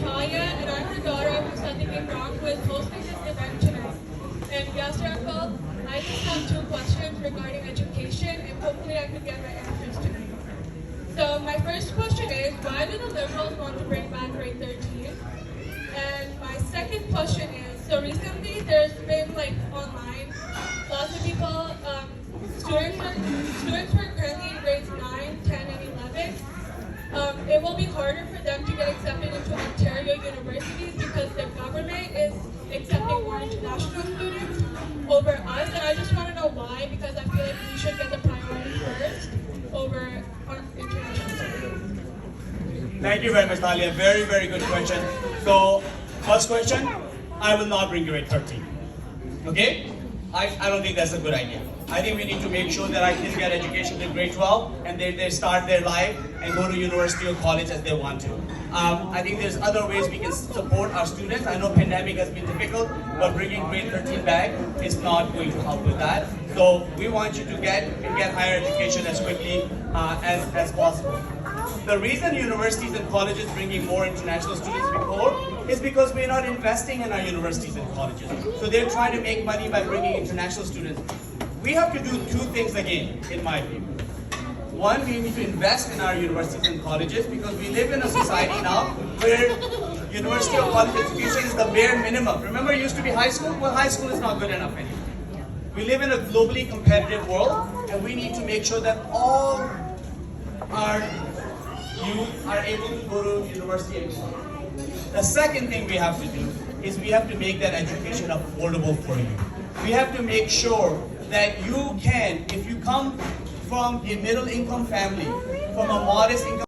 Italia, and I'm the daughter of Mustadi Ibrahim, who is hosting this event tonight. And Yasser uncle, I just have two questions regarding education, and hopefully I can get my answers tonight. So my first question is, why do the Liberals want to bring back grade 13? And my second question is, so recently there's been like online, lots of people, students who are currently in grades 9, 10, and 11, it will be harder for them to get accepted into Ontario universities because the government is accepting more international students over us, and I just want to know why, because I feel like we should get the priority first over international students. Thank you very much, Thalia. Very, very good question. So, first question, I will not bring grade 13. Okay? I don't think that's a good idea. I think we need to make sure that our kids get education in grade 12 and they start their life and go to university or college as they want to. I think there's other ways we can support our students. I know pandemic has been difficult, but bringing grade 13 back is not going to help with that. So we want you to get higher education as quickly as possible. The reason universities and colleges bringing more international students before is because we're not investing in our universities and colleges. So they're trying to make money by bringing international students. We have to do two things again, in my view. One, we need to invest in our universities and colleges because we live in a society now where university or college education is the bare minimum. Remember, it used to be high school? Well, high school is not good enough anymore. We live in a globally competitive world, and we need to make sure that all our youth are able to go to university and college. The second thing we have to do is we have to make that education affordable for you. We have to make sure that you can, if you come from a middle income family, from a modest income